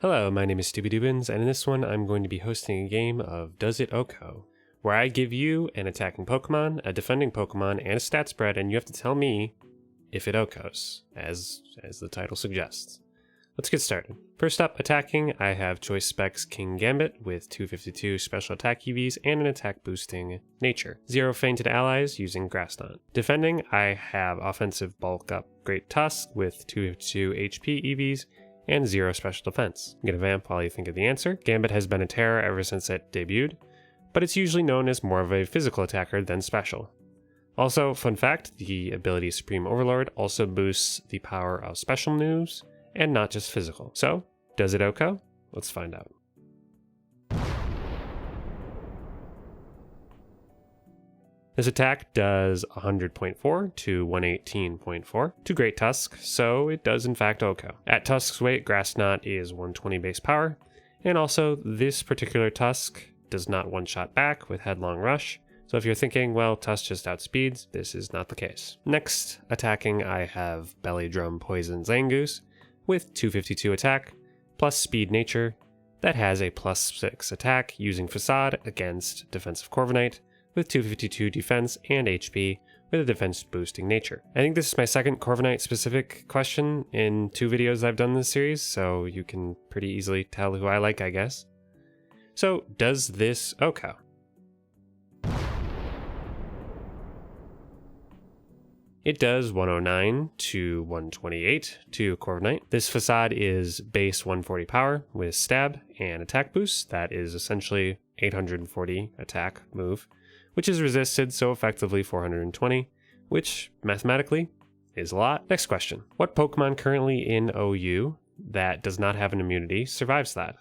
Hello, my name is Stupidubins, and in this one I'm going to be hosting a game of Does It OHKO, where I give you an attacking Pokemon, a defending Pokemon, and a stat spread, and you have to tell me if it OHKOs, as the title suggests. Let's get started. First up, attacking, I have Choice Specs Kingambit with 252 special attack EVs and an attack boosting nature. 0 fainted allies using Grass Knot. Defending, I have offensive bulk up Great Tusk with 252 HP EVs and 0 special defense. I'm gonna vamp while you think of the answer. Gambit has been a terror ever since it debuted, but it's usually known as more of a physical attacker than special. Also, fun fact, the ability Supreme Overlord also boosts the power of special moves and not just physical. So, does it OHKO? Let's find out. This attack does 100.4 to 118.4 to Great Tusk, so it does in fact OHKO. At Tusk's weight, Grass Knot is 120 base power, and also this particular Tusk does not one-shot back with Headlong Rush, so if you're thinking, well, Tusk just outspeeds, this is not the case. Next, attacking, I have Belly Drum Poison Zangoose with 252 attack, plus Speed Nature, that has a plus 6 attack using Facade against Defensive Corviknight, with 252 defense and HP with a defense boosting nature. I think this is my second Corviknight specific question in 2 videos I've done in this series, so you can pretty easily tell who I like, I guess. So, does this OHKO? It does 109 to 128 to Corviknight. This Facade is base 140 power with stab and attack boost. That is essentially 840 attack move, which is resisted, so effectively 420, which mathematically is a lot. Next question. What Pokemon currently in OU that does not have an immunity survives that?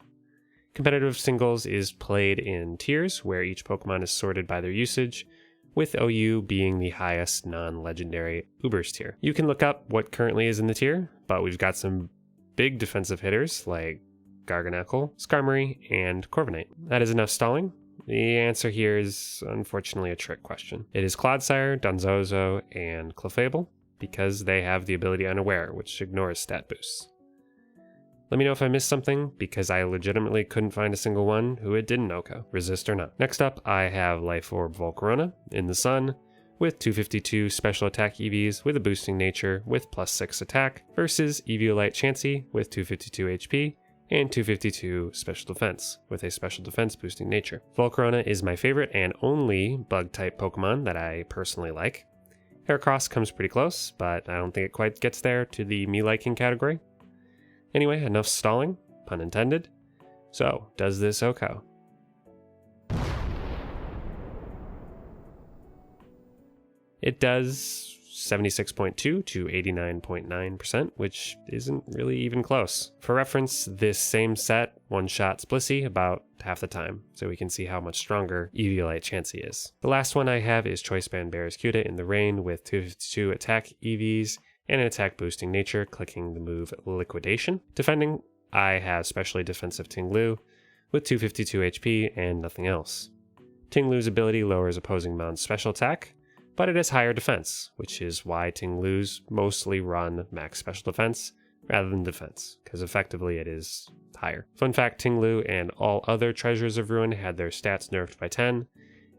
Competitive singles is played in tiers, where each Pokemon is sorted by their usage, with OU being the highest non-legendary Ubers tier. You can look up what currently is in the tier, but we've got some big defensive hitters like Garganacl, Skarmory, and Corviknight. That is enough stalling. The answer here is unfortunately a trick question. It is Clodsire, Donzozo, and Clefable, because they have the ability Unaware, which ignores stat boosts. Let me know if I missed something, because I legitimately couldn't find a single one who it didn't OHKO, resist or not. Next up, I have Life Orb Volcarona in the Sun, with 252 special attack EVs with a boosting nature with plus 6 attack, versus Eviolite Chansey with 252 HP, and 252 special defense, with a special defense boosting nature. Volcarona is my favorite and only bug-type Pokemon that I personally like. Heracross comes pretty close, but I don't think it quite gets there to the me-liking category. Anyway, enough stalling, pun intended. So, does this OHKO? It does 76.2 to 89.9%, which isn't really even close. For reference, this same set one-shots Blissey about half the time, so we can see how much stronger Eviolite Chansey is. The last one I have is Choice Band Barraskewda in the Rain with 252 attack EVs and an attack boosting nature, clicking the move Liquidation. Defending, I have specially defensive Tinglu with 252 HP and nothing else. Tinglu's ability lowers opposing mounts' special attack, but it has higher defense, which is why Tinglu's mostly run max special defense rather than defense, because effectively it is higher. Fun fact, Tinglu and all other Treasures of Ruin had their stats nerfed by 10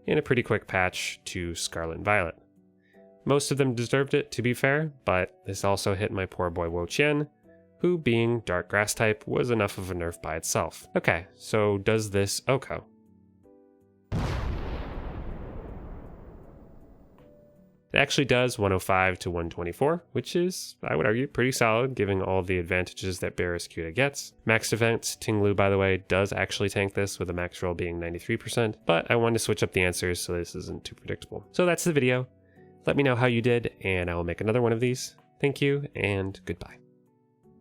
in a pretty quick patch to Scarlet and Violet. Most of them deserved it, to be fair, but this also hit my poor boy Wo-Chien, who, being dark grass type, was enough of a nerf by itself. Okay, so does this OHKO? It actually does 105 to 124, which is, I would argue, pretty solid, given all the advantages that Barraskewda gets. Max defense, Tinglu, by the way, does actually tank this, with a max roll being 93%, but I wanted to switch up the answers so this isn't too predictable. So that's the video. Let me know how you did, and I will make another one of these. Thank you, and goodbye.